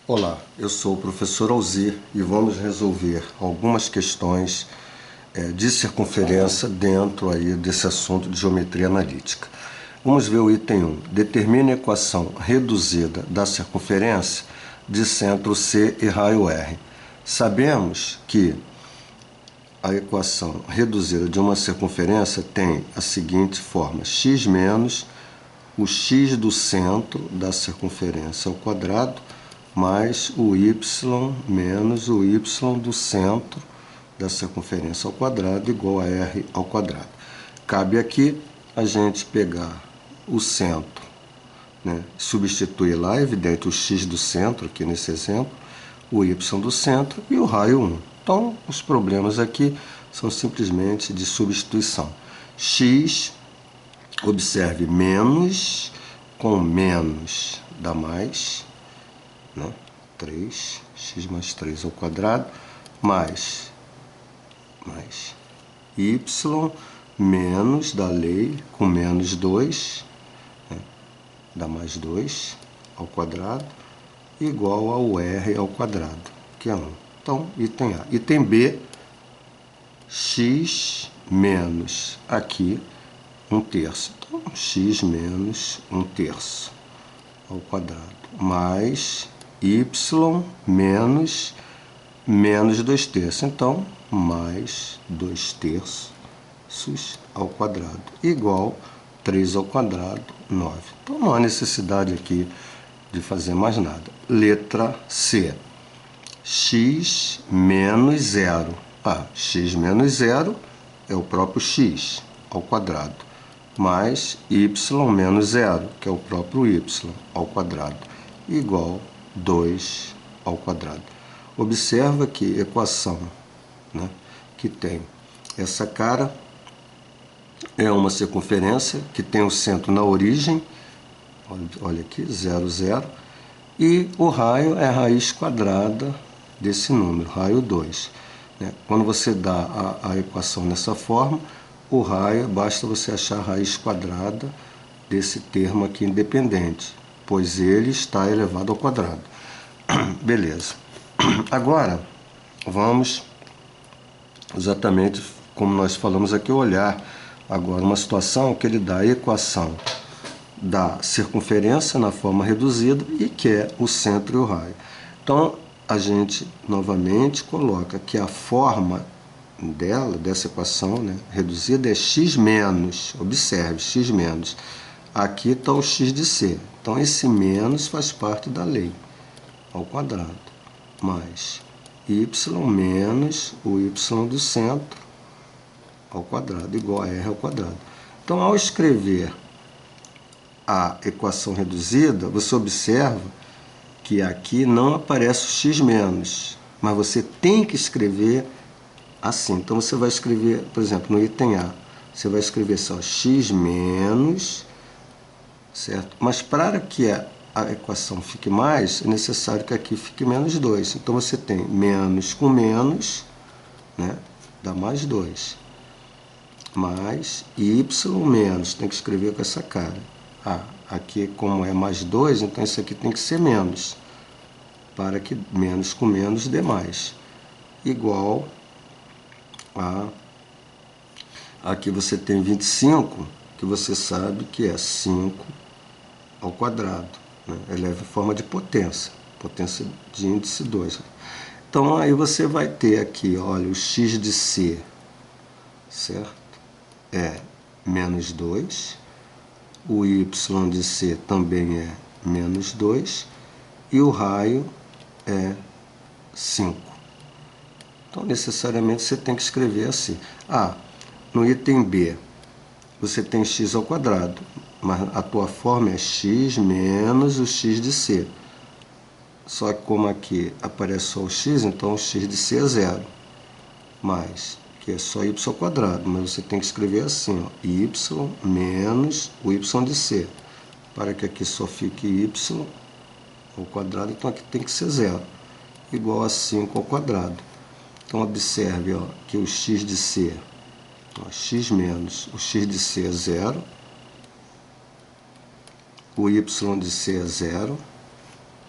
Olá, eu sou o professor Alzir e vamos resolver algumas questões de circunferência dentro aí desse assunto de geometria analítica. Vamos ver o item 1. Determine a equação reduzida da circunferência de centro C e raio R. Sabemos que a equação reduzida de uma circunferência tem a seguinte forma: x menos o x do centro da circunferência ao quadrado mais o y menos o y do centro da circunferência ao quadrado igual a r ao quadrado. Cabe aqui a gente pegar o centro, né? Substituir lá, evidente, o x do centro, aqui nesse exemplo, o y do centro e o raio 1. Então, os problemas aqui são simplesmente de substituição. X, observe, menos com menos dá mais, né? 3, x mais 3 ao quadrado, mais y menos da lei com menos 2, né? Dá mais 2 ao quadrado, igual ao r ao quadrado, que é 1. Então, item A. Item B, x menos aqui 1/3. Então, x menos 1/3 ao quadrado, mais y menos 2/3. Então, mais 2/3 ao quadrado, igual 3 ao quadrado, 9. Então, não há necessidade aqui de fazer mais nada. Letra C. X menos 0. X menos 0 é o próprio x ao quadrado, mais y menos 0, que é o próprio y ao quadrado, igual 2 ao quadrado. Observa que equação, né, que tem essa cara é uma circunferência que tem o centro na origem, olha aqui, 0, 0, e o raio é a raiz quadrada desse número, raio 2. Né? Quando você dá a equação nessa forma, o raio, basta você achar a raiz quadrada desse termo aqui independente, pois ele está elevado ao quadrado. Beleza. Agora, vamos exatamente como nós falamos aqui, olhar agora uma situação que ele dá a equação da circunferência na forma reduzida e que é o centro e o raio. Então, a gente novamente coloca que a forma dessa equação, né, reduzida é x menos, observe, x menos. Aqui está o x de C. Então, esse menos faz parte da lei ao quadrado, mais y menos o y do centro ao quadrado, igual a r ao quadrado. Então, ao escrever a equação reduzida, você observa que aqui não aparece o x menos, mas você tem que escrever assim. Então, você vai escrever, por exemplo, no item A, você vai escrever só x menos, certo? Mas para que a equação fique mais, é necessário que aqui fique menos 2. Então, você tem menos com menos, né? Dá mais 2. Mais y menos, tem que escrever com essa cara. Aqui como é mais 2, então isso aqui tem que ser menos, para que menos com menos dê mais. Igual a... Aqui você tem 25, que você sabe que é 5 ao quadrado. Né? Eleva em forma de potência, potência de índice 2. Então, aí você vai ter aqui, olha, o x de C, certo? É menos 2, o y de C também é menos 2, e o raio é 5. Então, necessariamente, você tem que escrever assim. No item B, você tem x ao quadrado, mas a tua forma é x menos o x de C. Só que como aqui aparece só o x, então o x de C é 0. Mais, que é só y ao quadrado, mas você tem que escrever assim, ó, y menos o y de C, para que aqui só fique y ao quadrado, então aqui tem que ser 0, igual a 5 ao quadrado. Então, observe, ó, que o x de C, ó, x menos o x de C é 0, o y de C é 0,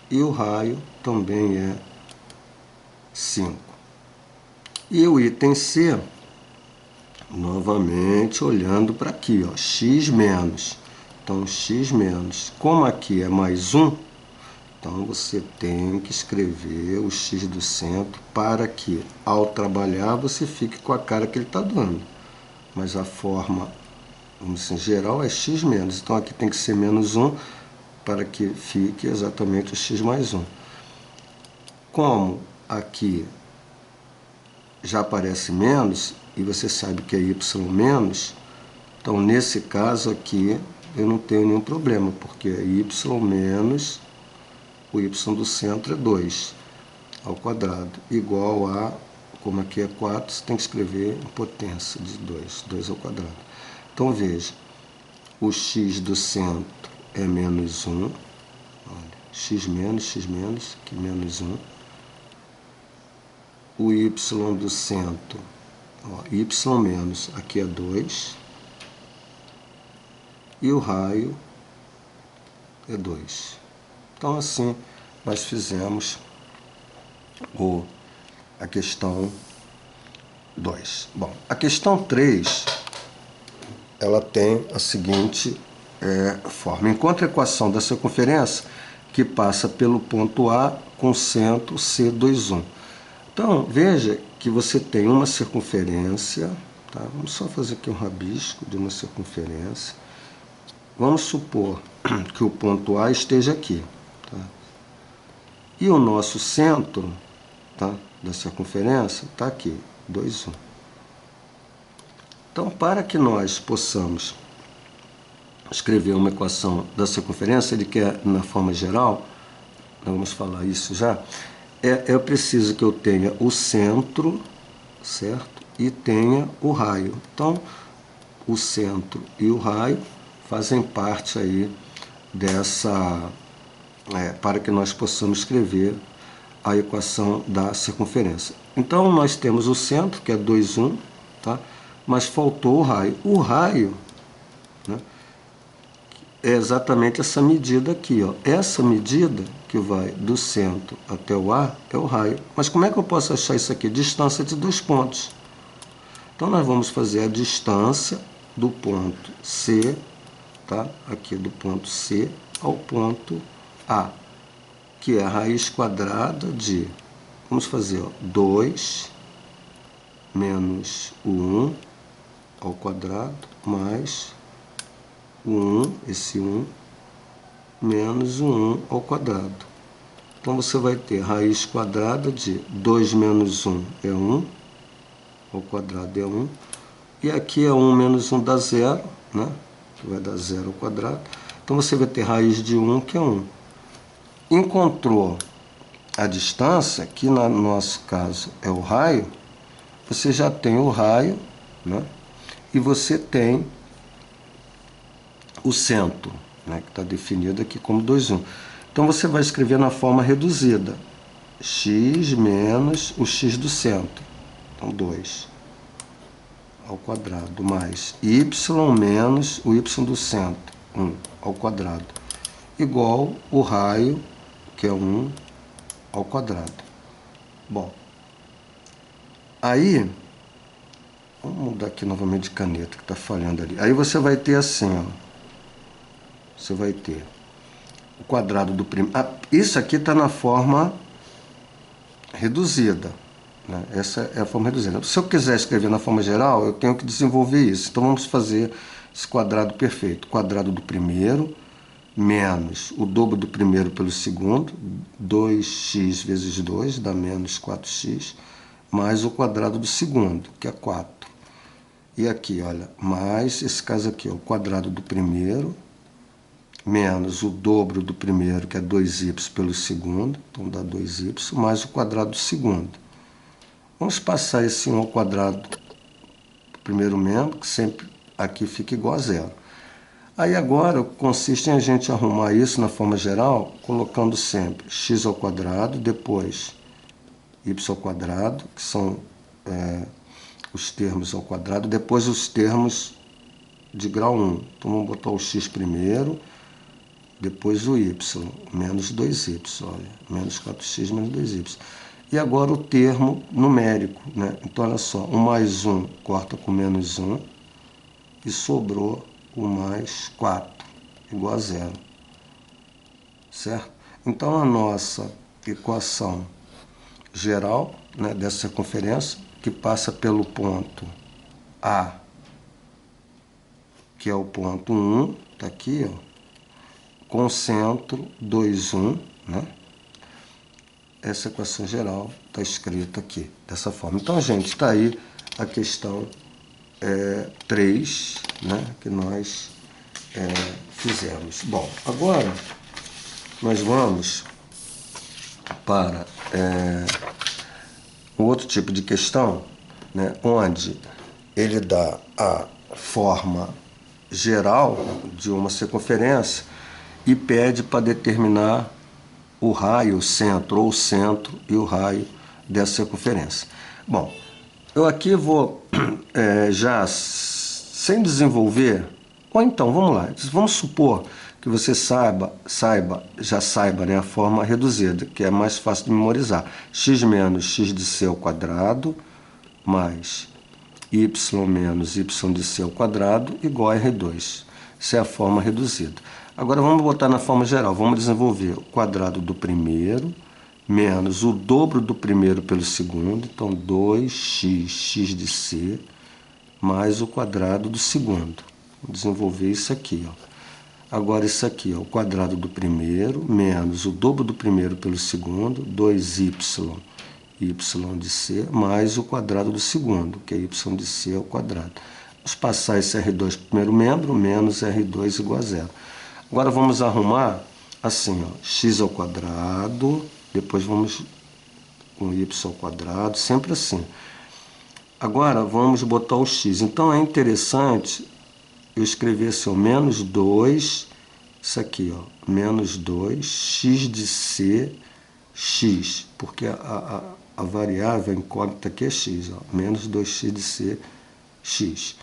e o raio também é 5. E o item C, novamente olhando para aqui, ó, x menos. Então, x menos, como aqui é mais 1, então você tem que escrever o x do centro para que, ao trabalhar, você fique com a cara que ele está dando. Mas a forma, vamos dizer, geral é x menos. Então, aqui tem que ser menos 1 para que fique exatamente o x mais 1. Como aqui já aparece menos, e você sabe que é y menos, então, nesse caso aqui, eu não tenho nenhum problema, porque é y menos o y do centro é 2 ao quadrado, igual a, como aqui é 4, você tem que escrever em potência de 2, 2 ao quadrado. Então, veja, o x do centro é menos 1, olha, x menos, aqui menos 1. O y do centro, ó, y menos, aqui é 2. E o raio é 2. Então, assim, nós fizemos a questão 2. Bom, a questão 3, ela tem a seguinte forma. Encontre a equação da circunferência que passa pelo ponto A com centro C21. Então, veja que você tem uma circunferência, tá? Vamos só fazer aqui um rabisco de uma circunferência. Vamos supor que o ponto A esteja aqui, tá? E o nosso centro, tá, da circunferência está aqui, 2, 1. Então, para que nós possamos escrever uma equação da circunferência, ele quer na forma geral, nós vamos falar isso já, eu preciso que eu tenha o centro, certo? E tenha o raio. Então, o centro e o raio fazem parte aí dessa, para que nós possamos escrever a equação da circunferência. Então, nós temos o centro, que é 2, 1, tá? Mas faltou o raio. O raio, né, é exatamente essa medida aqui, ó. Essa medida que vai do centro até o A é o raio. Mas como é que eu posso achar isso aqui? Distância de 2 pontos. Então, nós vamos fazer a distância do ponto C, tá? Aqui do ponto C ao ponto A, que é a raiz quadrada de, vamos fazer, ó, 2 menos o 1 ao quadrado, mais o 1, esse 1, menos o 1 ao quadrado. Então, você vai ter raiz quadrada de 2 menos 1 é 1, ao quadrado é 1, e aqui é 1 menos 1 dá 0, né? Que vai dar 0 ao quadrado. Então, você vai ter raiz de 1, que é 1. Encontrou a distância, que no nosso caso é o raio, você já tem o raio, né? E você tem o centro, né? Que está definido aqui como 2, 1. Então, você vai escrever na forma reduzida, x menos o x do centro, então 2 ao quadrado, mais y menos o y do centro, 1 ao quadrado, igual o raio, que é 1 ao quadrado. Bom, aí, vamos mudar aqui novamente de caneta, que está falhando ali. Aí você vai ter assim, ó, você vai ter o quadrado do primeiro. Isso aqui está na forma reduzida, né? Essa é a forma reduzida. Se eu quiser escrever na forma geral, eu tenho que desenvolver isso. Então, vamos fazer esse quadrado perfeito. Quadrado do primeiro menos o dobro do primeiro pelo segundo, 2x vezes 2 dá menos 4x, mais o quadrado do segundo, que é 4. E aqui, olha, mais esse caso aqui, ó, o quadrado do primeiro, menos o dobro do primeiro, que é 2y pelo segundo, então dá 2y, mais o quadrado do segundo. Vamos passar esse 1 ao quadrado do primeiro membro, que sempre aqui fica igual a 0. Aí agora consiste em a gente arrumar isso na forma geral, colocando sempre x ao quadrado, depois y ao quadrado, que são os termos ao quadrado, depois os termos de grau 1. Então, vamos botar o x primeiro, depois o y, menos 2y, olha, menos 4x menos 2y. E agora o termo numérico, né? Então, olha só, 1 mais 1 corta com menos 1 e sobrou o mais 4, igual a zero, certo? Então, a nossa equação geral, né, dessa circunferência, que passa pelo ponto A, que é o ponto 1, está aqui, ó, com centro 2, 1, né? Essa equação geral está escrita aqui, dessa forma. Então, gente, está aí a questão 3, né, que nós fizemos. Bom, agora nós vamos para um outro tipo de questão, né, onde ele dá a forma geral de uma circunferência e pede para determinar o raio, o centro, ou o centro e o raio dessa circunferência. Bom, eu aqui vou já sem desenvolver, ou então, vamos lá, vamos supor que você já saiba, né, a forma reduzida, que é mais fácil de memorizar. X menos x de c ao quadrado mais y menos y de c ao quadrado igual a R2. Essa é a forma reduzida. Agora vamos botar na forma geral. Vamos desenvolver o quadrado do primeiro menos o dobro do primeiro pelo segundo. Então, 2x, x de c, mais o quadrado do segundo. Vou desenvolver isso aqui, ó. Agora, isso aqui, ó, o quadrado do primeiro menos o dobro do primeiro pelo segundo, 2y, y de c, mais o quadrado do segundo, que é y de c ao quadrado. Vamos passar esse R2 para o primeiro membro, menos R2 igual a zero. Agora, vamos arrumar assim, ó, x ao quadrado, depois vamos com y ao quadrado, sempre assim. Agora, vamos botar o x. Então, é interessante eu escrever assim, ó, menos 2, isso aqui, ó, menos 2, x de c, x, porque a variável, a incógnita aqui é x, ó, menos 2x de c, x.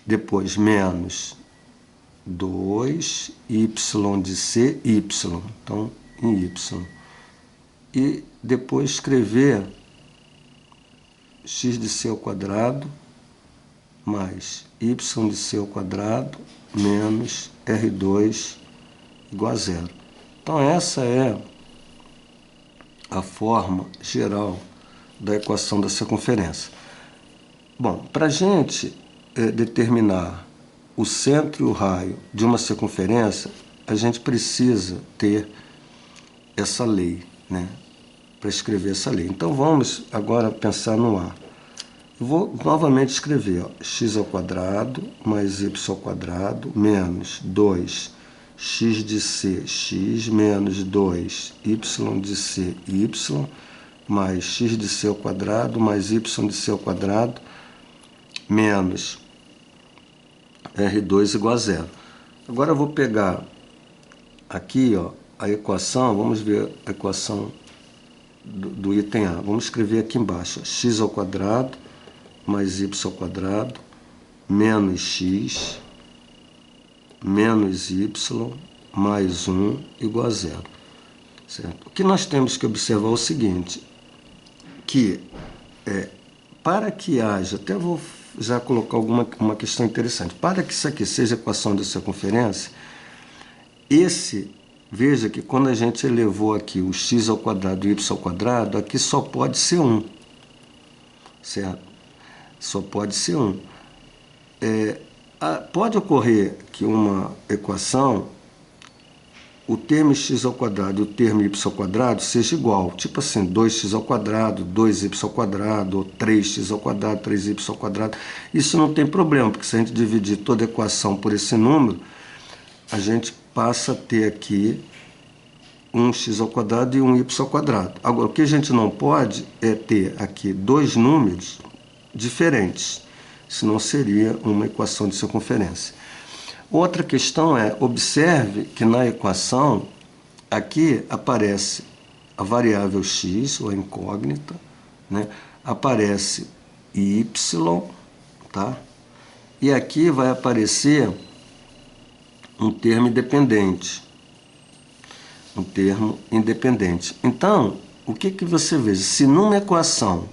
Depois, menos 2, y de c, y. Então, em y. E depois escrever x de c ao quadrado mais y de c ao quadrado menos R2 igual a zero. Então, essa é a forma geral da equação da circunferência. Bom, para a gente determinar o centro e o raio de uma circunferência, a gente precisa ter essa lei, né, para escrever essa lei. Então, vamos agora pensar no A. Eu vou novamente escrever, ó, x ao quadrado mais y ao quadrado menos 2x de c, x, menos 2y de c, y, mais x de c ao quadrado mais y de c ao quadrado menos R2 igual a zero. Agora eu vou pegar aqui, ó, a equação, vamos ver a equação do item A. Vamos escrever aqui embaixo, ó, x ao quadrado mais y ao quadrado menos x menos y mais 1 igual a zero. Certo? O que nós temos que observar é o seguinte, que para que haja, até vou já colocar uma questão interessante, para que isso aqui seja equação de circunferência, veja que quando a gente elevou aqui o x ao quadrado e o y ao quadrado, aqui só pode ser 1, certo? Só pode ser 1. Pode ocorrer que uma equação, o termo x ao quadrado e o termo y ao quadrado seja igual. Tipo assim, 2x ao quadrado, 2y ao quadrado, ou 3x ao quadrado, 3y ao quadrado. Isso não tem problema, porque se a gente dividir toda a equação por esse número, a gente passa a ter aqui um x ao quadrado e um y ao quadrado. Agora, o que a gente não pode é ter aqui dois números diferentes, senão seria uma equação de circunferência. Outra questão é, observe que na equação, aqui aparece a variável x, ou a incógnita, né? Aparece y, tá? E aqui vai aparecer um termo independente, um termo independente. Então, o que você vê? Se numa equação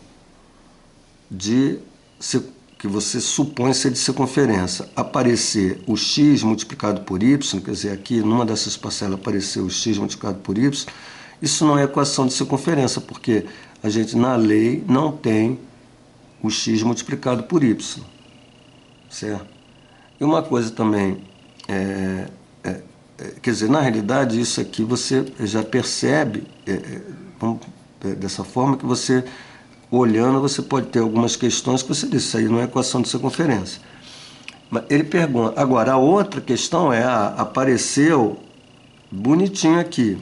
que você supõe ser de circunferência, aparecer o x multiplicado por y, quer dizer, aqui numa dessas parcelas apareceu o x multiplicado por y, isso não é equação de circunferência, porque a gente na lei não tem o x multiplicado por y, certo? E uma coisa também, quer dizer, na realidade isso aqui você já percebe, dessa forma que você, olhando, você pode ter algumas questões que você diz, isso aí não é equação de circunferência. Mas ele pergunta, agora a outra questão é, apareceu bonitinho aqui,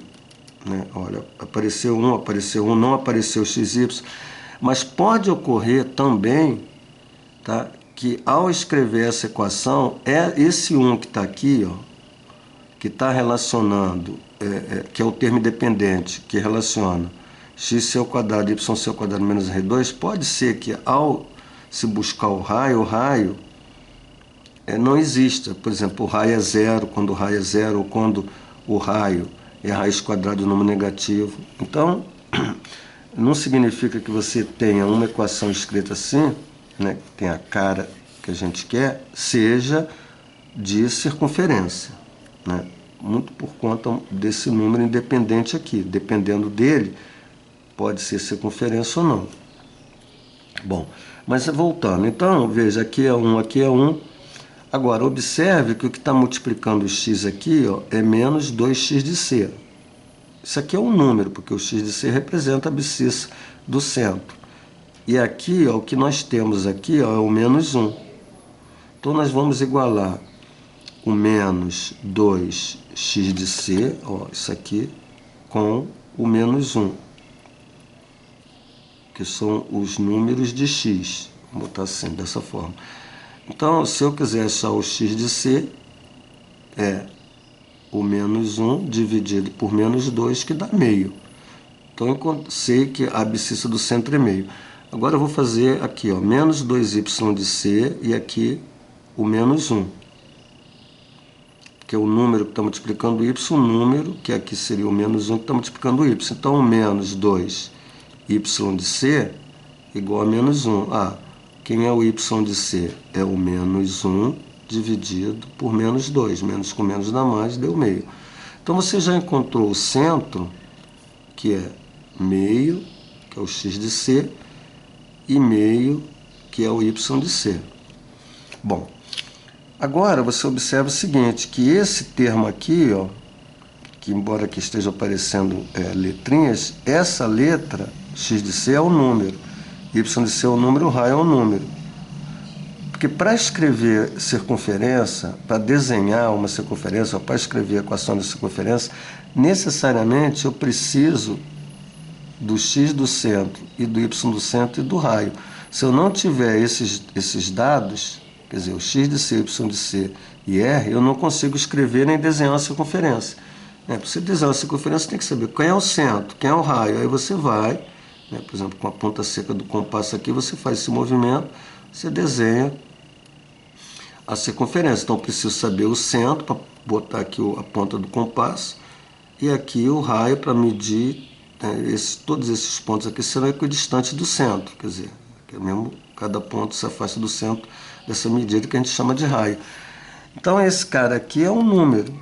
né? Olha, apareceu 1, não apareceu xy, mas pode ocorrer também, tá, que ao escrever essa equação, esse 1 que está aqui, ó, que está relacionando, que é o termo independente, que relaciona x² e y² menos R2, pode ser que ao se buscar o raio não exista. Por exemplo, o raio é zero, quando o raio é zero, ou quando o raio é a raiz quadrada do número negativo. Então, não significa que você tenha uma equação escrita assim, né, que tem a cara que a gente quer, seja de circunferência, né? Muito por conta desse número independente aqui. Dependendo dele, pode ser circunferência ou não. Bom, mas voltando. Então, veja, aqui é 1, aqui é 1. Agora, observe que o que está multiplicando o x aqui, ó, é menos 2x de c. Isso aqui é um número, porque o x de c representa a abscissa do centro. E aqui, ó, o que nós temos aqui, ó, é o menos 1. Então, nós vamos igualar o menos 2x de c, ó, isso aqui, com o menos 1, que são os números de x. Vou botar assim, dessa forma. Então, se eu quiser achar o x de c, é o menos 1 dividido por menos 2, que dá meio. Então, eu sei que a abscissa do centro é meio. Agora, eu vou fazer aqui, ó, menos 2y de c, e aqui o menos 1. Que é o número que está multiplicando y, o número, que aqui seria o menos 1, que está multiplicando y. Então, o menos 2y de c igual a menos 1. Quem é o y de c? É o menos 1 dividido por menos 2. Menos com menos dá mais, deu meio. Então, você já encontrou o centro, que é meio, que é o x de c, e meio, que é o y de c. Bom, agora você observa o seguinte, que esse termo aqui, ó, que embora aqui esteja aparecendo letrinhas, essa letra, x de c, é o número, y de c é o número, o raio é o número. Porque para escrever circunferência, para desenhar uma circunferência, ou para escrever a equação da circunferência, necessariamente eu preciso do x do centro e do y do centro e do raio. Se eu não tiver esses dados, quer dizer, o x de c, y de c e r, eu não consigo escrever nem desenhar uma circunferência. Para você desenhar uma circunferência, tem que saber quem é o centro, quem é o raio. Aí você vai, por exemplo, com a ponta seca do compasso aqui, você faz esse movimento, você desenha a circunferência. Então, eu preciso saber o centro, para botar aqui a ponta do compasso, e aqui o raio para medir, todos esses pontos aqui serão equidistantes do centro, quer dizer, que mesmo cada ponto se afasta do centro dessa medida que a gente chama de raio. Então, esse cara aqui é um número.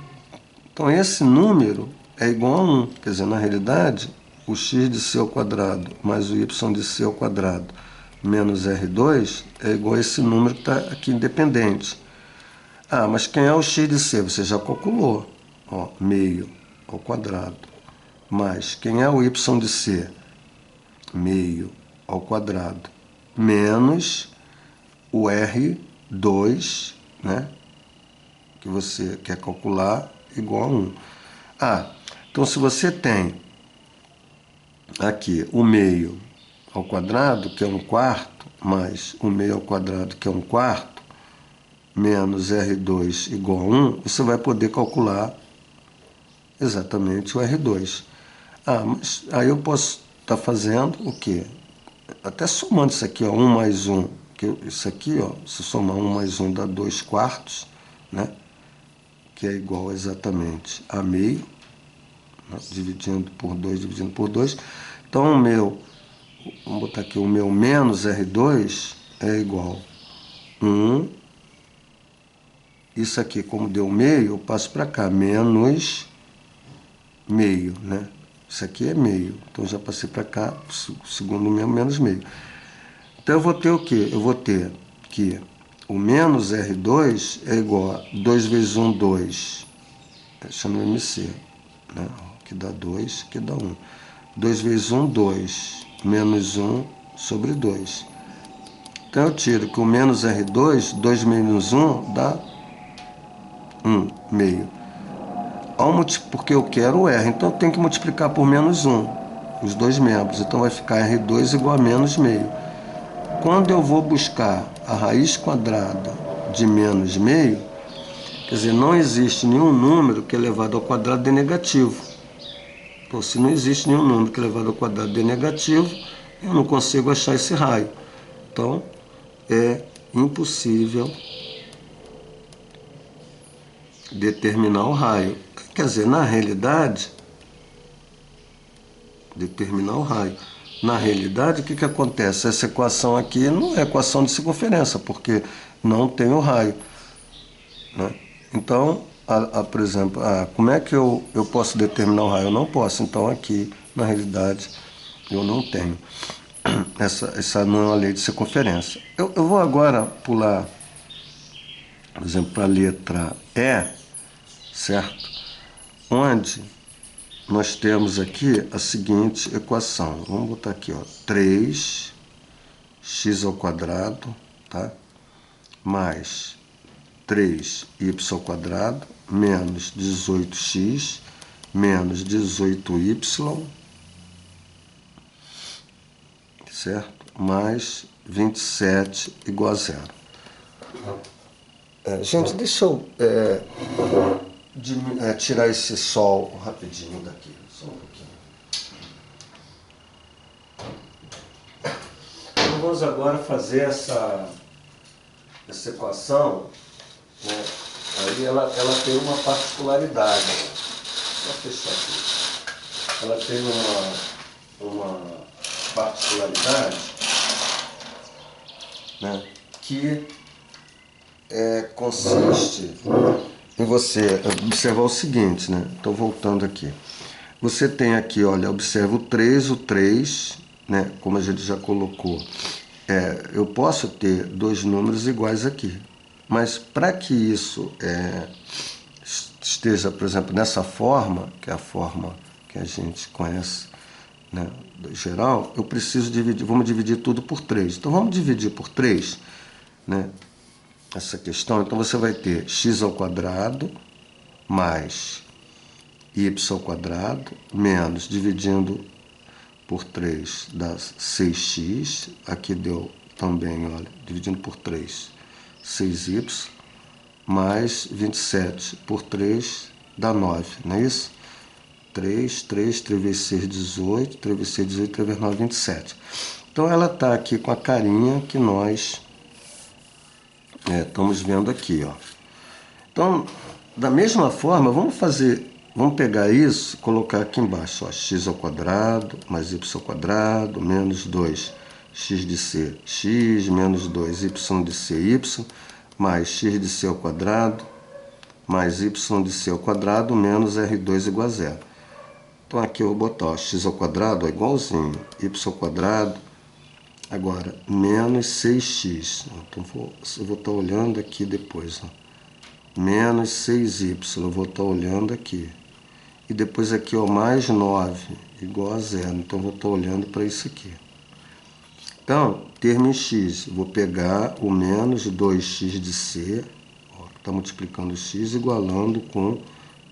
Então, esse número é igual a 1. Quer dizer, na realidade, o x de c ao quadrado mais o y de c ao quadrado menos R2 é igual a esse número que está aqui independente. Mas quem é o x de c? Você já calculou. Ó, meio ao quadrado. Mais quem é o y de c? Meio ao quadrado. Menos o R2, né? Que você quer calcular, igual a 1. Então se você tem aqui o meio ao quadrado, que é 1/4, mais o meio ao quadrado, que é 1/4, menos R2 igual a 1, você vai poder calcular exatamente o R2. Mas aí eu posso estar fazendo o quê? Até somando isso aqui, ó, 1 mais 1, que isso aqui, ó, se somar 1 mais 1 dá 2/4, né? Que é igual exatamente a meio, né? Dividindo por 2, dividindo por 2. Então, vamos botar aqui, o meu menos R2 é igual a 1. Isso aqui, como deu meio, eu passo para cá, menos meio, né? Isso aqui é meio, então já passei para cá, segundo o mesmo, menos meio. Então eu vou ter o quê? Eu vou ter que o menos R2 é igual a 2 vezes 1, 2. Chama MC, né? Que dá 2, que dá 1. 2 vezes 1, 2. Menos 1 sobre 2. Então eu tiro que o menos R2, 2 menos 1 dá 1 meio. Porque eu quero o R, então eu tenho que multiplicar por menos 1, os dois membros. Então vai ficar R2 igual a menos meio. Quando eu vou buscar a raiz quadrada de menos meio, quer dizer, não existe nenhum número que elevado ao quadrado dê negativo. Então, se não existe nenhum número que elevado ao quadrado dê negativo, eu não consigo achar esse raio. Então, é impossível determinar o raio. Quer dizer, na realidade, determinar o raio. Na realidade, o que acontece? Essa equação aqui não é equação de circunferência, porque não tem o raio, né? Então, por exemplo, como é que eu posso determinar o raio? Eu não posso. Então, aqui, na realidade, eu não tenho. Essa não é uma lei de circunferência. Eu vou agora pular, por exemplo, para a letra E, certo? Onde nós temos aqui a seguinte equação. Vamos botar aqui, ó, 3x ao quadrado, tá? Mais 3y ao quadrado, menos 18x, menos 18y, certo? Mais 27 igual a zero. Gente, deixa eu tirar esse sol rapidinho daqui. Só um pouquinho. Então, vamos agora fazer essa equação, né? Aí ela tem uma particularidade. Vou fechar aqui. Ela tem uma particularidade, né? Que consiste em você observar o seguinte, né? Estou voltando aqui. Você tem aqui, olha, observa o 3, né? Como a gente já colocou. Eu posso ter dois números iguais aqui. Mas para que isso esteja, por exemplo, nessa forma, que é a forma que a gente conhece, né, do geral, eu preciso dividir, vamos dividir tudo por 3. Então vamos dividir por 3, né? Essa questão, então você vai ter x ao quadrado mais y ao quadrado menos, dividindo por 3 dá 6x, aqui deu também, olha, dividindo por 3, 6y, mais 27 por 3 dá 9, não é isso? 3 vezes 6, 18, 3 vezes 6, 18, 3 vezes 9, 27. Então ela está aqui com a carinha que nós estamos vendo aqui, ó. Então, da mesma forma, vamos pegar isso e colocar aqui embaixo, ó, x ao quadrado mais y ao quadrado menos 2 x de c, x menos 2 y de c, y mais x de c ao quadrado mais y de c ao quadrado menos R2 igual a zero. Então aqui eu vou botar, ó, x ao quadrado é igualzinho y ao quadrado. Agora, menos 6x. Então, eu vou estar olhando aqui depois. Ó. Menos 6y. Eu vou estar olhando aqui. E depois aqui, ó, mais 9 igual a zero. Então, eu vou estar olhando para isso aqui. Então, termo em x. Vou pegar o menos 2x de c. Está multiplicando x igualando com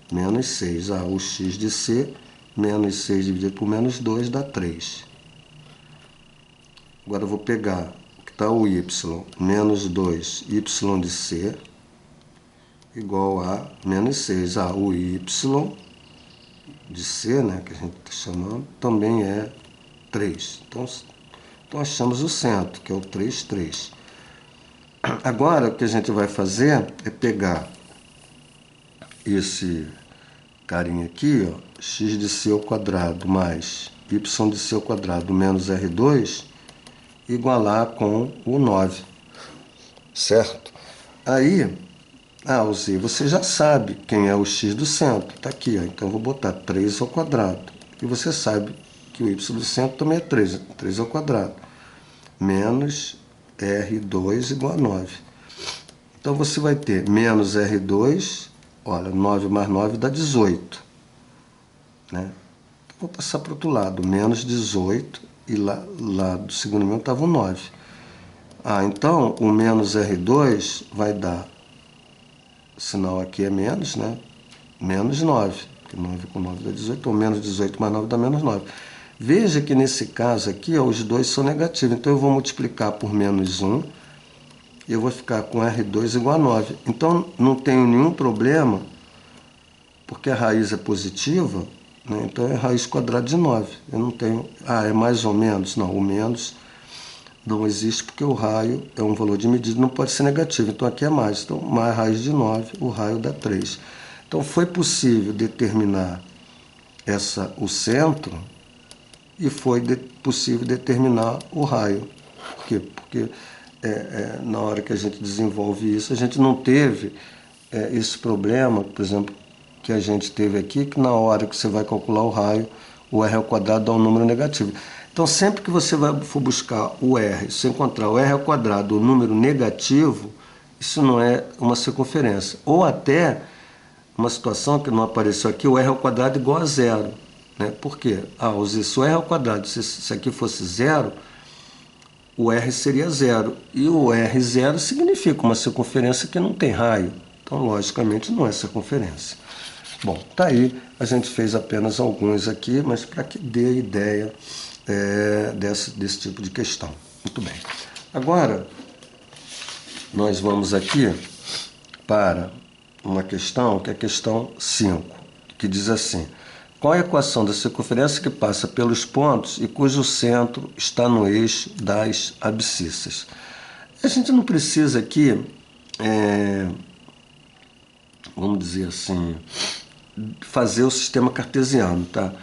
menos 6. O x de c, menos 6 dividido por menos 2 dá 3. Agora eu vou pegar o que está o y, menos 2 y de c, igual a menos 6. O y de c, né, que a gente está chamando, também é 3. Então achamos o centro, que é o 3, 3. Agora o que a gente vai fazer é pegar carinha aqui, ó, x de c ao quadrado mais y de c ao quadrado menos R2, igualar com o 9, certo? Aí, o Z, você já sabe quem é o x do centro, está aqui, ó, então eu vou botar 3 ao quadrado, e você sabe que o y do centro também é 3, 3 ao quadrado, menos R2 igual a 9. Então, você vai ter menos R2, olha, 9 mais 9 dá 18, né? Vou passar para o outro lado, menos 18, e lá do segundo elemento estava o 9. Então, o menos R2 vai dar, o sinal aqui é menos, né? Menos 9, porque 9 com 9 dá 18, ou menos 18 mais 9 dá menos 9. Veja que nesse caso aqui, ó, os dois são negativos, então eu vou multiplicar por menos 1, e eu vou ficar com R2 igual a 9. Então, não tenho nenhum problema, porque a raiz é positiva, né? Então é raiz quadrada de 9. Eu não tenho... é mais ou menos? Não, o menos não existe, porque o raio é um valor de medida, não pode ser negativo. Então aqui é mais. Então, mais raiz de 9, o raio dá 3. Então, foi possível determinar o centro e foi possível determinar o raio. Por quê? Porque na hora que a gente desenvolve isso, a gente não teve esse problema, por exemplo, que a gente teve aqui, que na hora que você vai calcular o raio, o r ao quadrado dá um número negativo. Então, sempre que você for buscar o r, se encontrar o r ao quadrado, o número negativo, isso não é uma circunferência. Ou até, uma situação que não apareceu aqui, o r ao quadrado igual a zero. Né? Por quê? Se o r ao quadrado, se aqui fosse zero, o r seria zero. E o r zero significa uma circunferência que não tem raio. Então, logicamente, não é circunferência. Bom, tá aí, a gente fez apenas alguns aqui, mas para que dê a ideia desse tipo de questão. Muito bem. Agora, nós vamos aqui para uma questão, que é a questão 5, que diz assim: qual é a equação da circunferência que passa pelos pontos e cujo centro está no eixo das abscissas? A gente não precisa aqui, vamos dizer assim, fazer o sistema cartesiano, tá?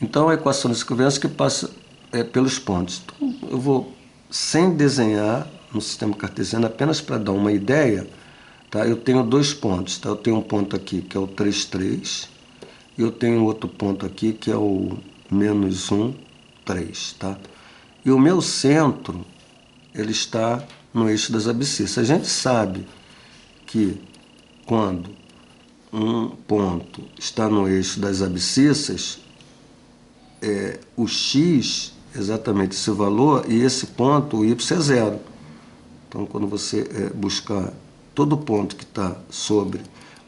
Então, a equação da circunferência que passa pelos pontos. Então, eu vou, sem desenhar no sistema cartesiano, apenas para dar uma ideia, tá? Eu tenho dois pontos, tá? Eu tenho um ponto aqui que é o 3, 3, e eu tenho outro ponto aqui que é o menos 1, 3, tá? E o meu centro, ele está no eixo das abscissas. A gente sabe que quando um ponto está no eixo das abscissas, o x, exatamente esse valor, e esse ponto, o y é zero. Então, quando você buscar todo ponto que está sobre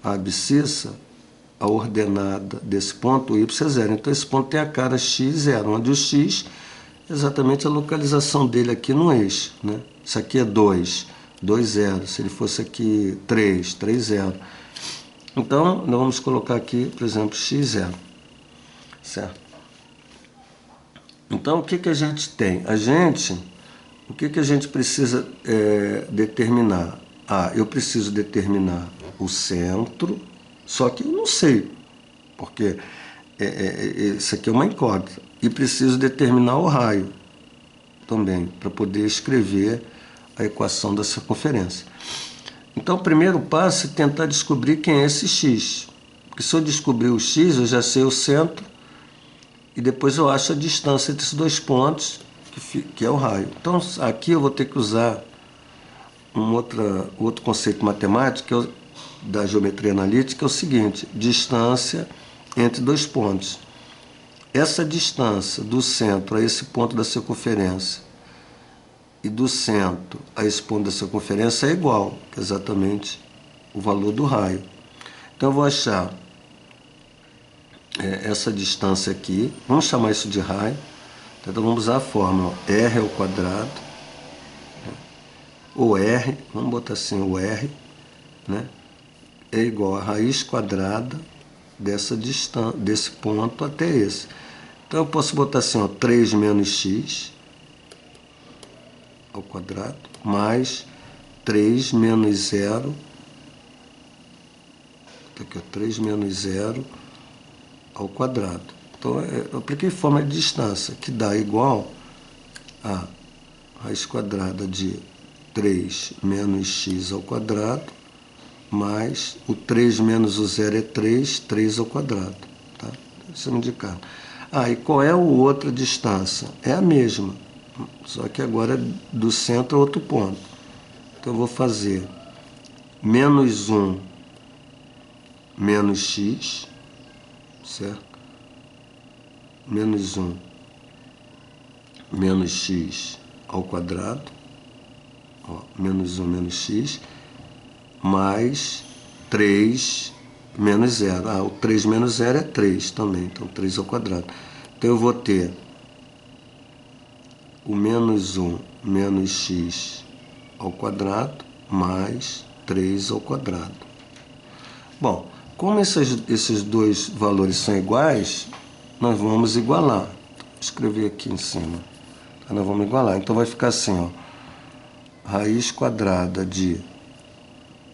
a abscissa, a ordenada desse ponto, o y é zero. Então, esse ponto tem a cara x zero, onde o x é exatamente a localização dele aqui no eixo, né? Isso aqui é 2, 2, 0. Se ele fosse aqui 3, 3, 0. Então, nós vamos colocar aqui, por exemplo, x0, certo? Então, o que a gente tem? O que a gente precisa determinar? Eu preciso determinar o centro, só que eu não sei, porque isso aqui é uma incógnita. E preciso determinar o raio também, para poder escrever a equação da circunferência. Então, o primeiro passo é tentar descobrir quem é esse x. Porque se eu descobrir o x, eu já sei o centro, e depois eu acho a distância entre esses dois pontos, que é o raio. Então, aqui eu vou ter que usar outro conceito matemático, da geometria analítica, é o seguinte: distância entre dois pontos. Essa distância do centro a esse ponto da circunferência e do centro a esse ponto da circunferência é igual, que é exatamente o valor do raio. Então, eu vou achar essa distância aqui, vamos chamar isso de raio. Então, vamos usar a fórmula r ao quadrado, ou r, vamos botar assim, o r, né, é igual a raiz quadrada desse ponto até esse. Então, eu posso botar assim, 3 menos x ao quadrado, mais 3 menos 0, aqui, 3 menos 0 ao quadrado. Então, eu apliquei fórmula de distância, que dá igual a raiz quadrada de 3 menos x ao quadrado, mais o 3 menos o 0 é 3 ao quadrado. Tá? Isso é indicado. E qual é a outra distância? É a mesma, só que agora é do centro a outro ponto. Então, eu vou fazer menos 1 menos x, certo? Menos 1 menos x ao quadrado, menos 1 menos x, mais 3 menos 0. O 3 menos 0 é 3 também, então 3 ao quadrado. Então, eu vou ter o menos 1 menos x ao quadrado, mais 3 ao quadrado. Bom, como esses dois valores são iguais, nós vamos igualar. Vou escrever aqui em cima. Então, nós vamos igualar. Então, vai ficar assim, raiz quadrada de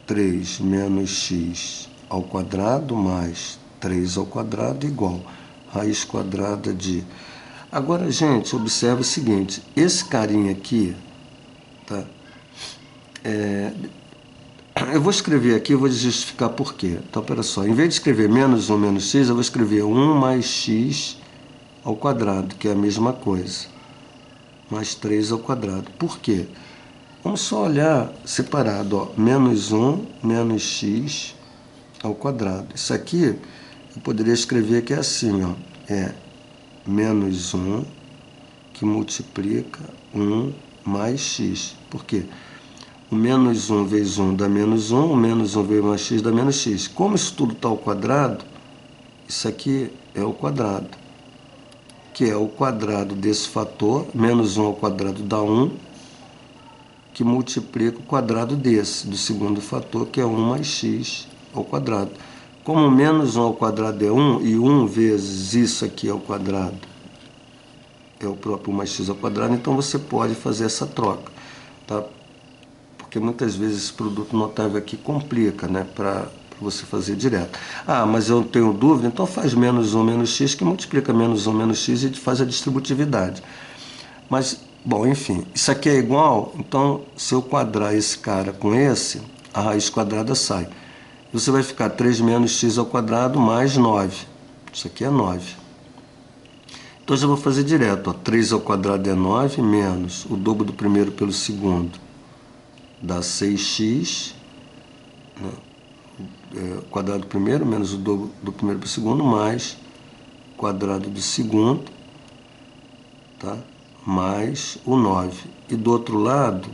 3 menos x ao quadrado mais 3 ao quadrado igual raiz quadrada de... Agora, gente, observe o seguinte. Esse carinha aqui, tá? Eu vou escrever aqui, eu vou justificar por quê. Então, espera só. Em vez de escrever menos 1 menos x, eu vou escrever 1 mais x ao quadrado, que é a mesma coisa. Mais 3 ao quadrado. Por quê? Vamos só olhar separado, menos 1 menos x ao quadrado. Isso aqui eu poderia escrever que é assim, é menos 1 que multiplica 1 mais x. Por quê? O menos 1 vezes 1 dá menos 1, o menos 1 vezes mais x dá menos x. Como isso tudo está ao quadrado, isso aqui é o quadrado, que é o quadrado desse fator, menos 1 ao quadrado dá 1, que multiplica o quadrado desse, do segundo fator, que é 1 mais x ao quadrado. Como menos 1 ao quadrado é 1, e 1 vezes isso aqui ao quadrado é o próprio 1 mais x ao quadrado, então você pode fazer essa troca, tá? Porque muitas vezes esse produto notável aqui complica, né, para você fazer direto. Mas eu tenho dúvida, então faz menos 1 menos x, que multiplica menos 1 menos x e faz a distributividade. Mas, bom, enfim, isso aqui é igual, então se eu quadrar esse cara com esse, a raiz quadrada sai. Você vai ficar 3 menos x ao quadrado mais 9. Isso aqui é 9. Então, eu já vou fazer direto. 3 ao quadrado é 9, menos o dobro do primeiro pelo segundo dá 6x. Né? O quadrado do primeiro menos o dobro do primeiro pelo segundo, mais o quadrado do segundo, tá? Mais o 9. E do outro lado,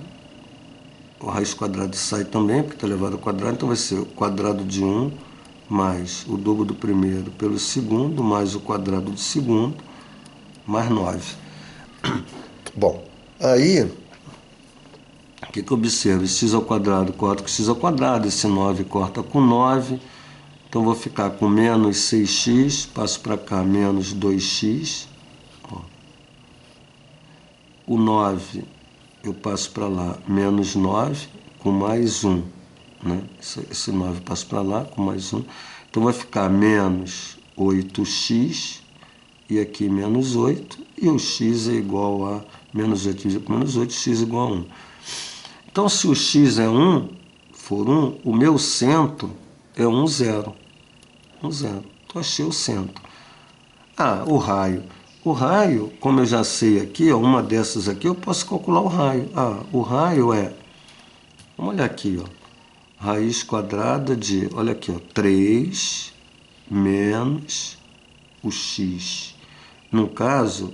a raiz quadrada sai também, porque está elevado ao quadrado, então vai ser o quadrado de 1 mais o dobro do primeiro pelo segundo, mais o quadrado do segundo, mais 9. Bom, aí, o que eu observo? X ao quadrado corta com x ao quadrado, esse 9 corta com 9, então vou ficar com menos 6x, passo para cá, menos 2x, o 9 eu passo para lá, menos 9, com mais 1. Né? Esse 9 passa para lá, com mais 1. Então, vai ficar menos 8x, e aqui menos 8, e o x é igual a menos 8 dividido por menos 8, x igual a 1. Então, se o x é 1, for 1, o meu centro é 1, 0. 1, 0. Então, achei o centro. O raio. O raio, como eu já sei aqui, uma dessas aqui, eu posso calcular o raio. O raio é, vamos olhar aqui, raiz quadrada de, olha aqui, 3 menos o x. No caso,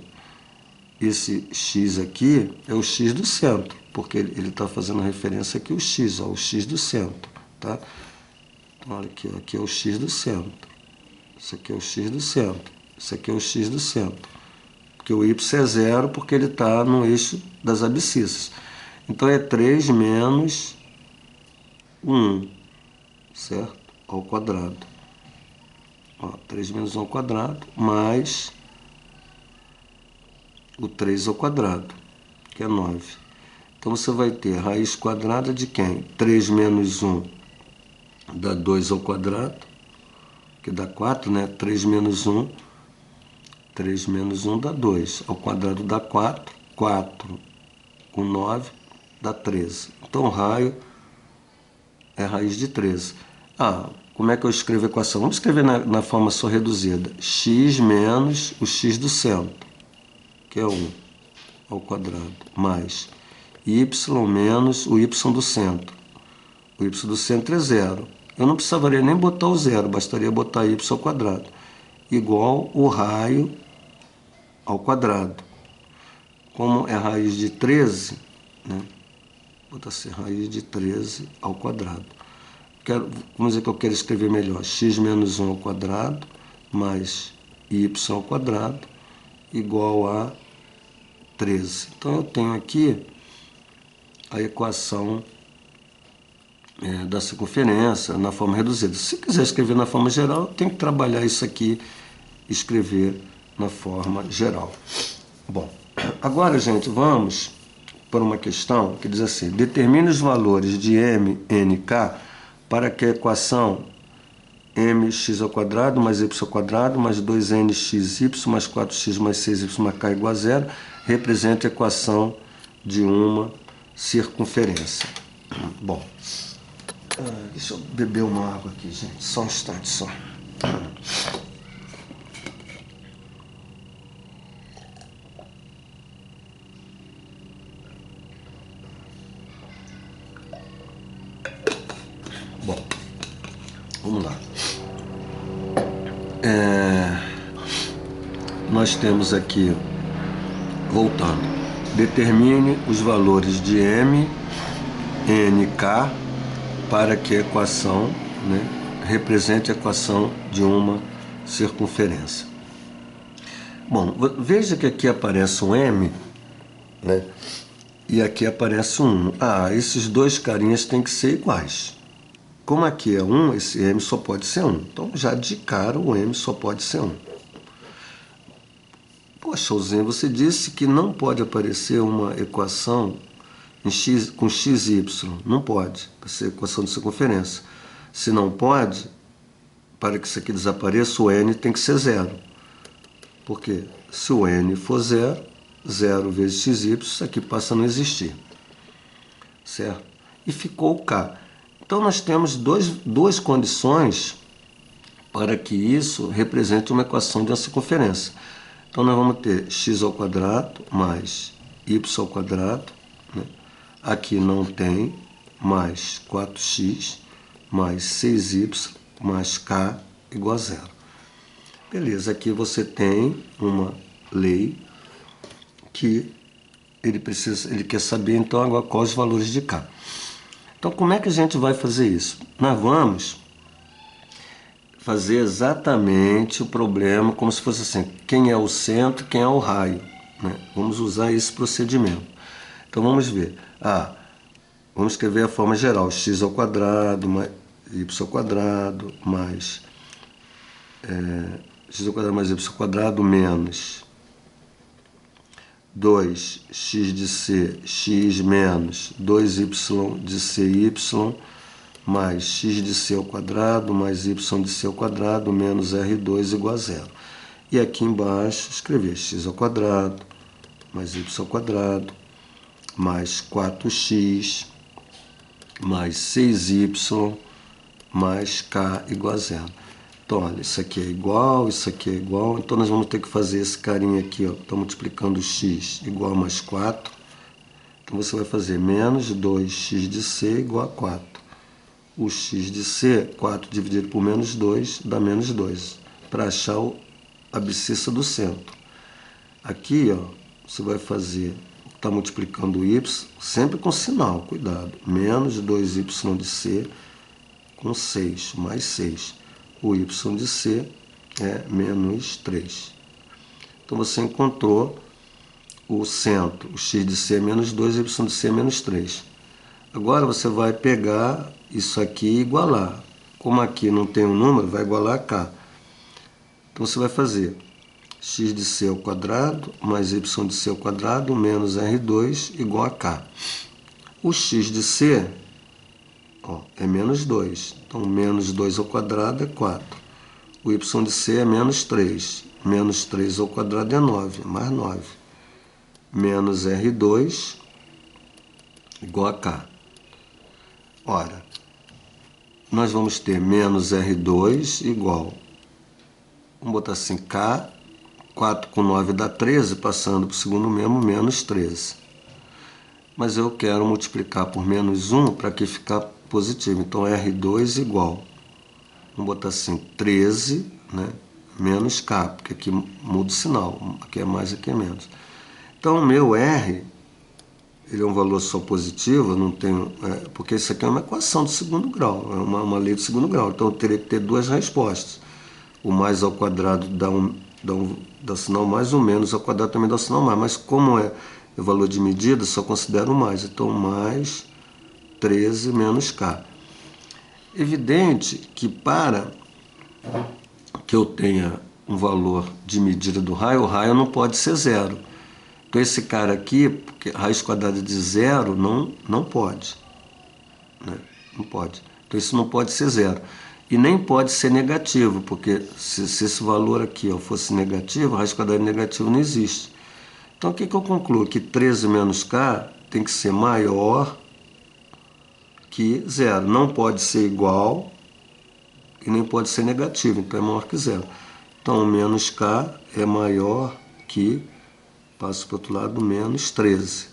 esse x aqui é o x do centro, porque ele está fazendo referência aqui ao x, o x do centro, tá? Então, olha aqui é o x do centro. Isso aqui é o x do centro. Isso aqui é o x do centro. Porque o y é 0, porque ele está no eixo das abscissas. Então, é 3 menos 1, certo? Ao quadrado. 3 menos 1 ao quadrado, mais o 3 ao quadrado, que é 9. Então, você vai ter raiz quadrada de quem? 3 menos 1 dá 2 ao quadrado, que dá 4, né? 3 menos 1, 3 menos 1 dá 2. Ao quadrado dá 4, 4 com 9 dá 13. Então, o raio é raiz de 13. Ah, como é que eu escrevo a equação? Vamos escrever na forma só reduzida. X menos o x do centro, que é 1, ao quadrado, mais y menos o y do centro. O y do centro é 0. Eu não precisaria nem botar o zero, bastaria botar y ao quadrado, igual o raio ao quadrado. Como é raiz de 13, né? Vou botar assim, raiz de 13 ao quadrado. Vamos dizer que eu quero escrever melhor. X menos 1 ao quadrado mais y ao quadrado igual a 13. Então, eu tenho aqui a equação da circunferência na forma reduzida. Se quiser escrever na forma geral, tem que trabalhar isso aqui, escrever na forma geral. Bom, agora, gente, vamos para uma questão que diz assim: determine os valores de m, n, k para que a equação mx ao quadrado mais y ao quadrado mais 2nxy mais 4x mais 6y mais k igual a 0 represente a equação de uma circunferência. Bom, deixa eu beber uma água aqui, gente, só um instante só. Bom, vamos lá. Nós temos aqui, voltando, determine os valores de m, n, k para que a equação, né, represente a equação de uma circunferência. Bom, veja que aqui aparece um m, né, e aqui aparece um 1. Ah, esses dois carinhas têm que ser iguais. Como aqui é 1, esse m só pode ser 1. Então, já de cara, o m só pode ser 1. Poxa, Alzinho, você disse que não pode aparecer uma equação com xy. Não pode, para ser equação de circunferência. Se não pode, para que isso aqui desapareça, o n tem que ser 0. Por quê? Se o n for 0, 0 vezes xy, isso aqui passa a não existir. Certo? E ficou o k. Então, nós temos duas condições para que isso represente uma equação de uma circunferência. Então, nós vamos ter x ao quadrado mais y ao quadrado, né? Aqui não tem, mais 4x mais 6y mais k igual a 0. Beleza, aqui você tem uma lei que ele quer saber, então, agora quais os valores de k. Então, como é que a gente vai fazer isso? Nós vamos fazer exatamente o problema como se fosse assim, quem é o centro, quem é o raio, né? Vamos usar esse procedimento. Então, vamos ver. Vamos escrever a forma geral, x ao quadrado mais y ao quadrado mais x ao quadrado mais y ao quadrado menos 2x de c, x menos 2y de cy, mais x de c ao quadrado, mais y de c ao quadrado, menos R2 igual a 0. E aqui embaixo, escrever x ao quadrado, mais y ao quadrado, mais 4x, mais 6y, mais k igual a 0. Então, olha, isso aqui é igual, isso aqui é igual. Então, nós vamos ter que fazer esse carinha aqui, ó. Está multiplicando x igual a mais 4. Então, você vai fazer menos 2x de c igual a 4. O x de c, 4 dividido por menos 2, dá menos 2. Para achar a abscissa do centro. Aqui, ó, você vai fazer, está multiplicando o y, sempre com sinal, cuidado. Menos 2y de c com 6, mais 6. O y de c é menos 3. Então, você encontrou o centro. O x de c é menos 2, o y de c é menos 3. Agora, você vai pegar isso aqui e igualar. Como aqui não tem um número, vai igualar a k. Então, você vai fazer x de c ao quadrado mais y de c ao quadrado menos R2 igual a k. O x de c é menos 2. Então, menos 2 ao quadrado é 4. o y de c é menos 3. Menos 3 ao quadrado é 9, mais 9. Menos R2 igual a K. Ora, nós vamos ter menos R2 igual, vamos botar assim, K, 4 com 9 dá 13, passando para o segundo mesmo, menos 13. Mas eu quero multiplicar por menos 1 para que ficar positivo. Então, R2 igual, vamos botar assim, 13, né, menos K, porque aqui muda o sinal, aqui é mais, aqui é menos. Então, o meu R, ele é um valor só positivo, eu não tenho, porque isso aqui é uma equação de segundo grau, é uma lei de segundo grau. Então, eu teria que ter duas respostas. O mais ao quadrado dá sinal mais, o menos ao quadrado também dá sinal mais. Mas como é o valor de medida, só considero mais. Então, mais 13 menos K. Evidente que para que eu tenha um valor de medida do raio, o raio não pode ser zero. Então, esse cara aqui, porque raiz quadrada de zero, não pode. Né? Não pode. Então, isso não pode ser zero. E nem pode ser negativo, porque se esse valor aqui fosse negativo, a raiz quadrada de negativo não existe. Então, o que eu concluo? Que 13 menos K tem que ser maior que zero. Não pode ser igual e nem pode ser negativo, então é maior que zero. Então, menos K é maior que, passo para o outro lado, menos 13.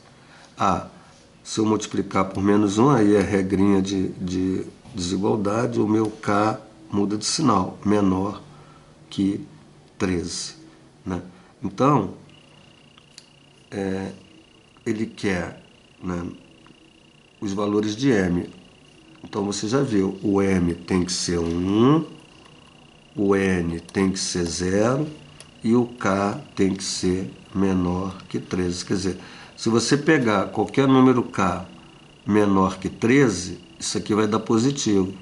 Se eu multiplicar por menos 1, aí é regrinha de desigualdade, o meu K muda de sinal, menor que 13. Né? Então, ele quer, né, os valores de M. Então, você já viu, o M tem que ser 1, o N tem que ser 0 e o K tem que ser menor que 13. Quer dizer, se você pegar qualquer número K menor que 13, isso aqui vai dar positivo,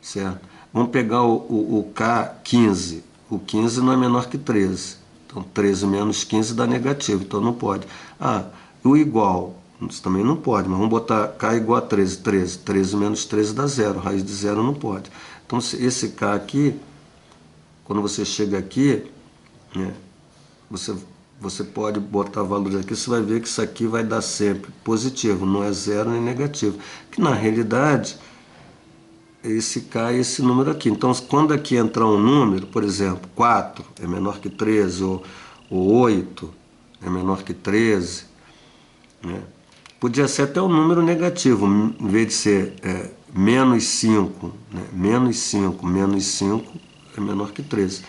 certo? Vamos pegar o K 15. O 15 não é menor que 13. Então, 13 menos 15 dá negativo, então não pode. O igual, isso também não pode, mas vamos botar K igual a 13. 13 menos 13 dá 0, raiz de 0 não pode. Então, esse K aqui, quando você chega aqui, né, você pode botar valores aqui, você vai ver que isso aqui vai dar sempre positivo, não é zero nem negativo. Que na realidade, esse K é esse número aqui. Então, quando aqui entrar um número, por exemplo, 4 é menor que 13, ou 8 é menor que 13, né? Podia ser até um número negativo, em vez de ser menos 5, né? Menos 5 é menor que 13.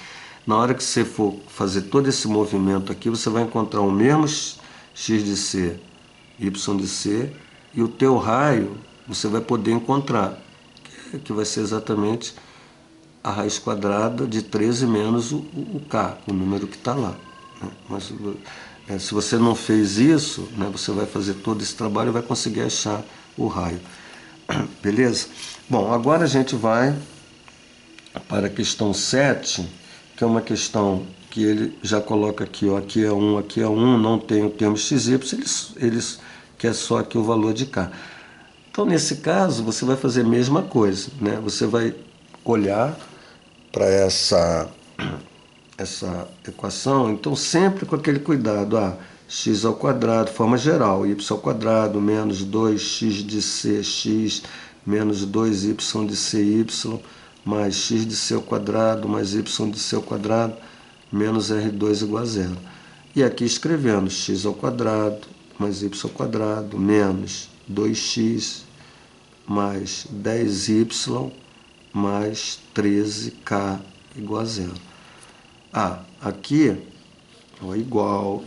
Na hora que você for fazer todo esse movimento aqui, você vai encontrar o mesmo x de c, y de c, e o teu raio você vai poder encontrar, que vai ser exatamente a raiz quadrada de 13 menos o k, o número que está lá. Né? Mas se você não fez isso, né, você vai fazer todo esse trabalho e vai conseguir achar o raio. Beleza? Bom, agora a gente vai para a questão 7, que é uma questão que ele já coloca aqui, ó, aqui é 1, não tem o termo xy, eles quer só aqui o valor de k. Então, nesse caso, você vai fazer a mesma coisa, né? Você vai olhar para essa equação, então sempre com aquele cuidado, x ao quadrado, forma geral, y ao quadrado, menos 2x de cx, menos 2y de cy, mais x de c ao quadrado, mais y de c ao quadrado, menos R2 igual a zero. E aqui escrevendo x ao quadrado, mais y ao quadrado, menos 2x, mais 10y, mais 13k igual a zero. Aqui, ó, igual.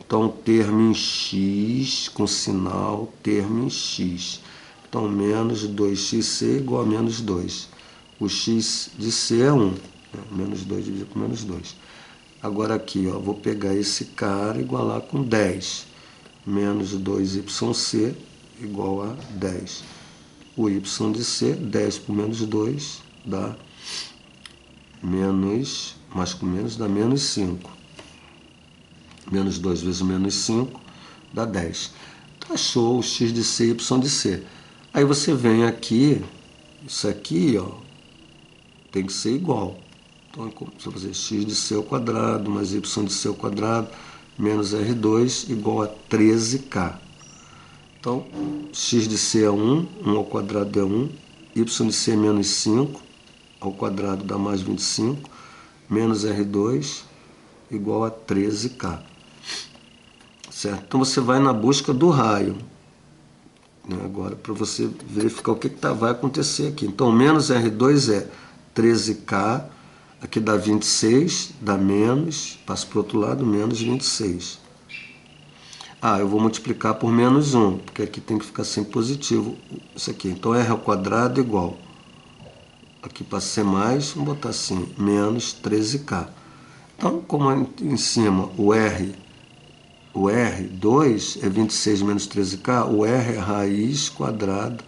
Então, termo em x, com sinal, termo em x. Então, menos 2xc igual a menos 2. O x de c é 1. Né? Menos 2 dividido por menos 2. Agora aqui, ó, vou pegar esse cara e igualar com 10. Menos 2yc igual a 10. O y de c, 10 por menos 2, dá menos, mais com menos dá menos 5. Menos 2 vezes menos 5 dá 10. Então, achou o x de c e y de c. Aí você vem aqui, isso aqui, ó, tem que ser igual. Então, se eu fazer x de c ao quadrado mais y de c ao quadrado menos R2 igual a 13K. Então, x de c é 1, 1 ao quadrado é 1, y de c é menos 5, ao quadrado dá mais 25, menos R2 igual a 13K. Certo? Então, você vai na busca do raio, né? Agora, para você verificar o que vai acontecer aqui. Então, menos R2 é 13K, aqui dá 26, dá menos, passa para o outro lado, menos 26. Ah, eu vou multiplicar por menos 1, porque aqui tem que ficar sempre positivo isso aqui. Então, R ao quadrado igual, aqui para ser mais, vamos botar assim, menos 13K. Então, como em cima o R2 é 26 menos 13K, o R é raiz quadrada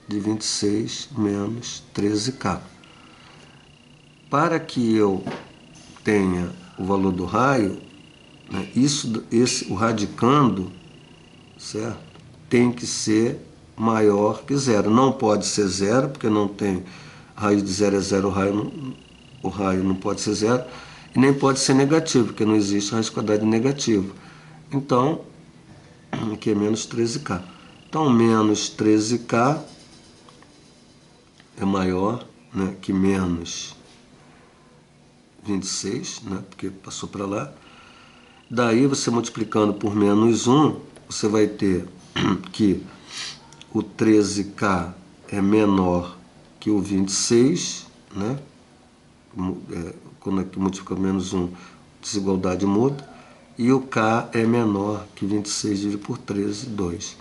de 26 menos 13K. Para que eu tenha o valor do raio, né, o radicando, certo? Tem que ser maior que zero. Não pode ser zero, porque não tem raiz de zero é zero, o raio não pode ser zero. E nem pode ser negativo, porque não existe raiz quadrada negativa. Então, aqui é menos 13K. Então, menos 13K é maior, né, que menos 26, né, porque passou para lá. Daí, você multiplicando por menos 1, você vai ter que o 13K é menor que o 26, né? Quando aqui multiplica menos 1, desigualdade muda. E o K é menor que 26 dividido por 13, 2.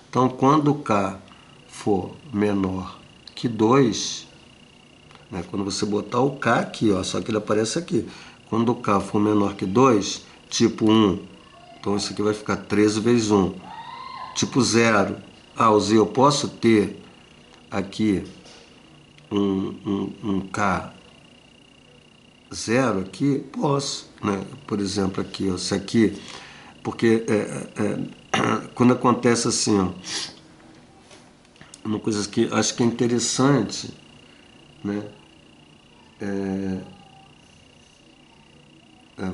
Então, quando o K for menor que 2, né, quando você botar o K aqui, ó, só que ele aparece aqui. Quando o K for menor que 2, tipo 1, então isso aqui vai ficar 13 vezes 1. Tipo 0, o Z eu posso ter aqui um K 0 aqui? Posso, né? Por exemplo, aqui, ó, se aqui, porque quando acontece assim, ó, uma coisa que acho que é interessante, né?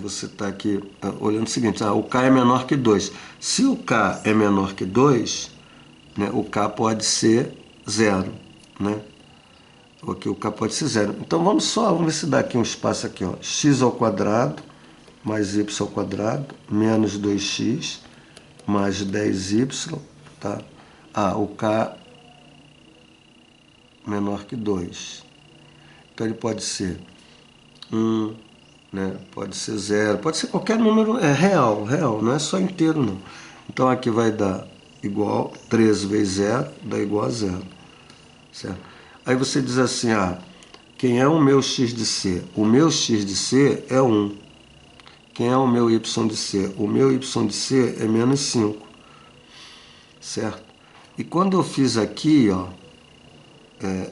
Você está aqui olhando o seguinte, o K é menor que 2. Se o K é menor que 2, né, o K pode ser 0, né? Aqui o K pode ser 0. Então vamos ver se dá aqui um espaço aqui, ó, x ao quadrado mais y ao quadrado menos 2x mais 10y, tá? O K menor que 2. Então ele pode ser 1, né? Pode ser 0, pode ser qualquer número real, não é só inteiro não. Então aqui vai dar igual 13 vezes 0, dá igual a 0, certo? Aí você diz assim, quem é o meu x de c? O meu x de c é 1. Quem é o meu y de c? O meu y de c é menos 5, certo? E quando eu fiz aqui, ó,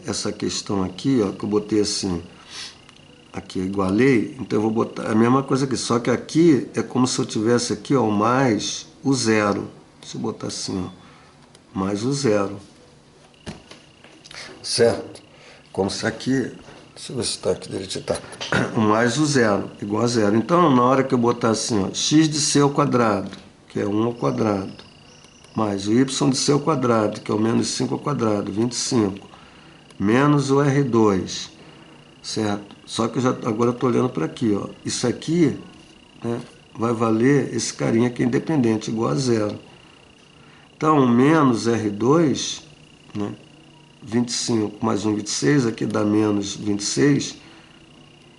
essa questão aqui, ó, que eu botei assim, aqui eu igualei, então eu vou botar a mesma coisa aqui, só que aqui é como se eu tivesse aqui, ó, mais o 0. Se eu botar assim, ó, mais o 0. Certo? Como se aqui, deixa eu ver se está aqui direitinho, tá, mais o 0, igual a 0. Então, na hora que eu botar assim, ó, x de c ao quadrado, que é 1 ao quadrado, mais o y de c ao quadrado, que é o menos 5 ao quadrado, 25, menos o R2, certo? Só que agora eu estou olhando para aqui, ó. Isso aqui, né, vai valer esse carinha aqui independente, igual a 0. Então, menos R2, né, 25 mais 1, 26, aqui dá menos 26.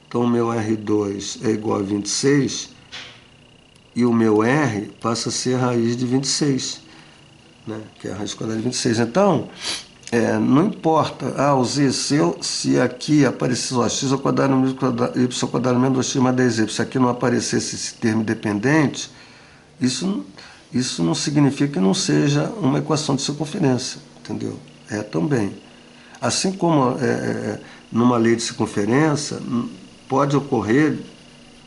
Então, o meu R2 é igual a 26 e o meu R passa a ser a raiz de 26, né, que é a raiz quadrada de 26. Então, não importa, o Z, se aqui aparecesse x ao quadrado menos y ao quadrado menos 2x mais 10y, se aqui não aparecesse esse termo dependente, isso não significa que não seja uma equação de circunferência, entendeu? Também. Assim como numa lei de circunferência, pode ocorrer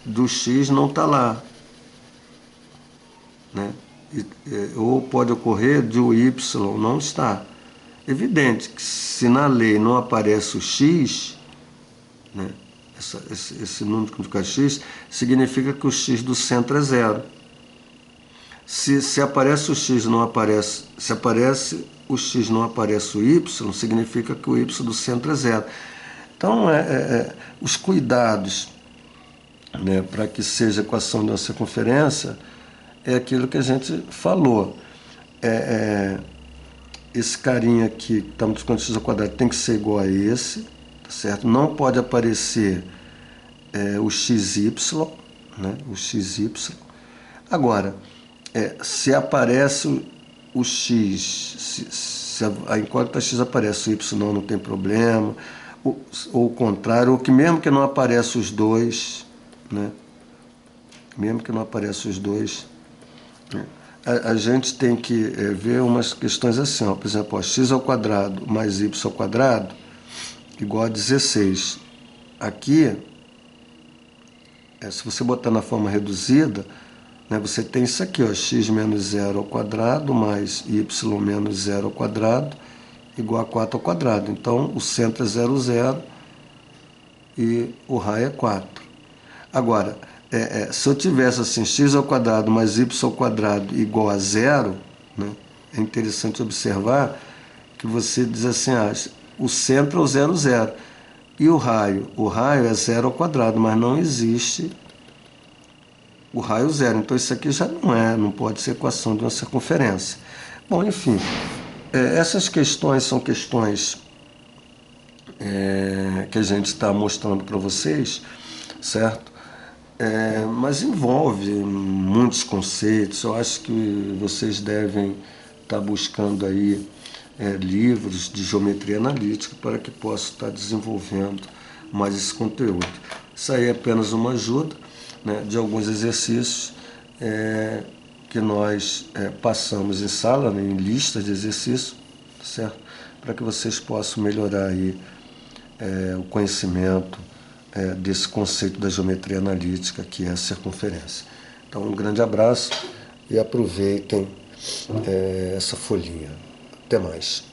do x não estar lá, né? Ou pode ocorrer de o y não estar. Evidente que se na lei não aparece o x, né, esse número que é x, significa que o x do centro é zero. Se aparece o x não aparece, se aparece o x não aparece o y, significa que o y do centro é zero. Então, os cuidados, né, para que seja equação de uma circunferência é aquilo que a gente falou. Esse carinha aqui, que está multiplicando x ao quadrado, tem que ser igual a esse, tá certo? Não pode aparecer o xy, né, o xy. Agora, se aparece o x, se a incógnita x aparece, o y não tem problema, ou o contrário, ou que mesmo que não apareça os dois, né? Mesmo que não apareça os dois, né? A gente tem que ver umas questões assim, ó, por exemplo, ó, x ao quadrado mais y ao quadrado igual a 16. Aqui, se você botar na forma reduzida, né, você tem isso aqui, ó, x menos 0 ao quadrado mais y menos 0 ao quadrado igual a 4 ao quadrado. Então, o centro é 0, 0 e o raio é 4. Agora, se eu tivesse assim, x ao quadrado mais y ao quadrado igual a 0, né, é interessante observar que você diz assim, o centro é o 0, 0. E o raio? O raio é 0 ao quadrado, mas não existe o raio 0. Então, isso aqui já não pode ser equação de uma circunferência. Bom, enfim, essas questões são questões que a gente está mostrando para vocês, certo? Mas envolve muitos conceitos. Eu acho que vocês devem estar buscando aí livros de geometria analítica para que possam estar desenvolvendo mais esse conteúdo. Isso aí é apenas uma ajuda, né, de alguns exercícios que nós passamos em sala, né, em listas de exercícios, certo? Para que vocês possam melhorar aí o conhecimento desse conceito da geometria analítica, que é a circunferência. Então, um grande abraço e aproveitem essa folhinha. Até mais.